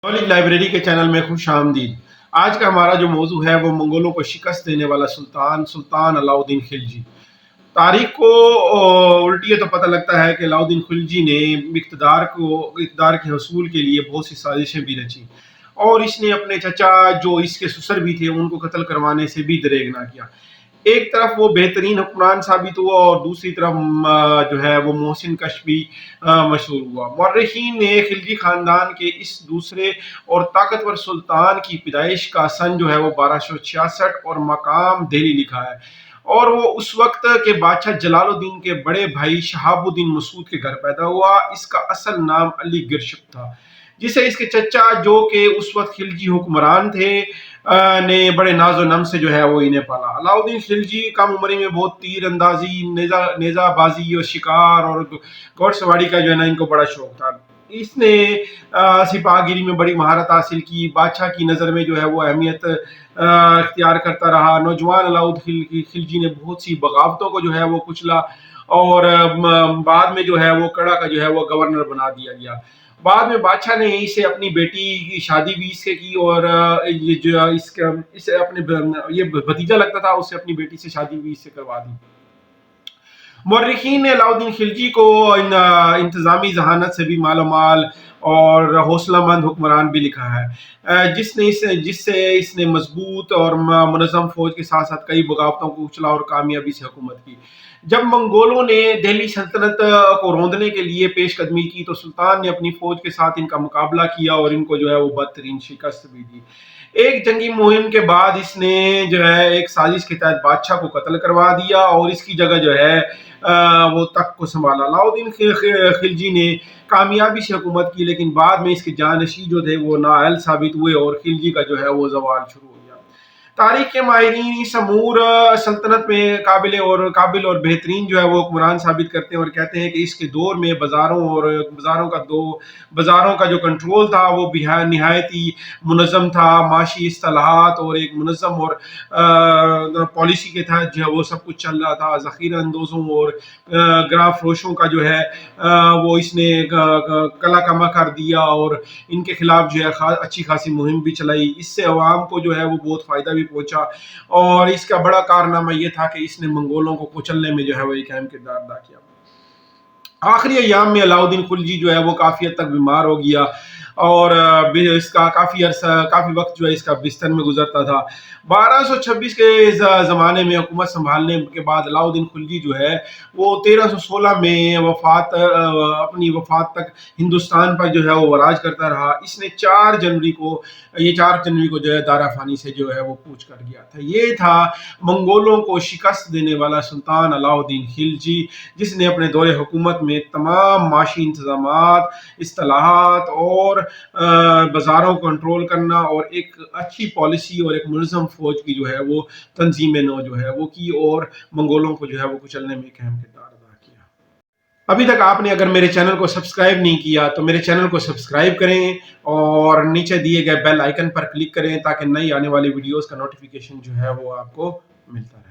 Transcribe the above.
Knowledge library के channel में खुश आमदीद। आज का हमारा जो मौजू है वो मंगोलों को शिकस्त देने वाला सुल्तान सुल्तान अलाउद्दीन खिलजी। तारीख को उल्टिए तो पता लगता है कि अलाउद्दीन खिलजी ने इक़्तिदार के हसूल के लिए बहुत सी साजिशें भी रची, और इसने अपने चचा जो इसके ससुर भी थे उनको कत्ल करवाने से भी दरेग ना किया। एक तरफ वो बेहतरीन हुक्मरान साबित हुआ और दूसरी तरफ जो है वो मोहसिन कश भी मशहूर हुआ। मौर्रिखीन ने खिलजी खानदान के इस दूसरे और ताकतवर सुल्तान की पैदाइश का सन जो है वो 1266 और मकाम दिल्ली लिखा है, और वो उस वक्त के बादशाह जलालुद्दीन के बड़े भाई शहाबुद्दीन मसूद के घर पैदा हुआ। इसका असल नाम अली गिरशक था, जिसे इसके चचा जो कि उस वक्त खिलजी हुक्मरान थे ने बड़े नाजो नम से जो है वो इन्हें पाला। अलाउद्दीन खिलजी कम उम्र में बहुत तीर अंदाजी, नेजाबाजी और शिकार और घोड़सवारी का जो है ना इनको बड़ा शौक था। इसने सिपाहगिरी में बड़ी महारत हासिल की। बादशाह की नज़र में जो है वो अहमियत इख्तियार करता रहा। नौजवान अलाउद्दीन खिलजी ने बहुत सी बगावतों को जो है वो कुचला, और बाद में जो है वो कड़ा का जो है वो गवर्नर बना दिया गया। बाद में बादशाह ने इसे अपनी बेटी की शादी भी इससे की, और ये जो इसे अपने ये भतीजा लगता था, उससे अपनी बेटी से शादी भी इससे करवा दी। मौर्रिखीन ने अलाउद्दीन खिलजी को इंतज़ामी जहानत से भी मालामाल और हौसलामंद हुक्मरान भी लिखा है, जिससे इसने मजबूत और मुनज़्ज़म फौज के साथ साथ कई बगावतों को उछला और कामयाबी से हुकूमत की। जब मंगोलों ने दिल्ली सल्तनत को रौंदने के लिए पेशकदमी की तो सुल्तान ने अपनी फौज के साथ इनका मुकाबला किया और इनको जो है वो बदतरीन शिकस्त भी दी। एक जंगी मुहिम के बाद इसने जो है एक साजिश के तहत बादशाह को कत्ल करवा दिया और इसकी जगह जो है वो तख्त को संभाला। अलाउद्दीन खिलजी ने कामयाबी से हुकूमत की, लेकिन बाद में इसके जानशी जो थे वो नाअहल साबित हुए और खिलजी का जो है वो ज़वाल शुरू हो गया। तारीख के माहिरीन इस अमूर सल्तनत में काबिल और बेहतरीन जो है वो हुक्मरान साबित करते हैं, और कहते हैं कि इसके दौर में बाज़ारों का जो कंट्रोल था वो निहायत ही मुनज़्ज़म था। माशी इस्तिलाहात और एक मुनज़्ज़म और पॉलिसी के तहत जो है वो सब कुछ चल रहा था। ज़ख़ीरा अंदोज़ों और ग्रां फरोशों का जो है वो इसने कला कमा कर दिया, और इनके खिलाफ जो है अच्छी खासी मुहिम भी चलाई। इससे अवाम को जो है वो बहुत फ़ायदा भी पहुंचा, और इसका बड़ा कारनामा ये था कि इसने मंगोलों को कुचलने में जो है वो एक अहम किरदार अदा किया। आखिरी अय्याम में अलाउद्दीन खिलजी जो है वो काफ़ी हद तक बीमार हो गया, और इसका काफ़ी वक्त जो है इसका बिस्तर में गुजरता था। 1226 के ज़माने में हुकूमत संभालने के बाद अलाउद्दीन खिलजी जो है वो 1316 में अपनी वफात तक हिंदुस्तान पर जो है वो राज करता रहा। इसने 4 जनवरी को जो है दाराफानी से जो है वो कूच कर गया था। ये था मंगोलों को शिकस्त देने वाला सुल्तान अलाउद्दीन खिलजी, जिसने अपने दौरे हुकूमत में तमाम माशी इंतजामात, इस्तिलाहात और बाज़ारों को कंट्रोल करना और एक अच्छी पॉलिसी और एक मुनज़्ज़म फौज की जो है वो तंजीम नौ जो है वो की, और मंगोलों को जो है वो कुचलने में एक अहम किरदार अदा किया। अभी तक आपने अगर मेरे चैनल को सब्सक्राइब नहीं किया तो मेरे चैनल को सब्सक्राइब करें और नीचे दिए गए बेल आइकन पर क्लिक करें, ताकि नई आने वाली वीडियोस का नोटिफिकेशन जो है वो आपको मिलता रहे।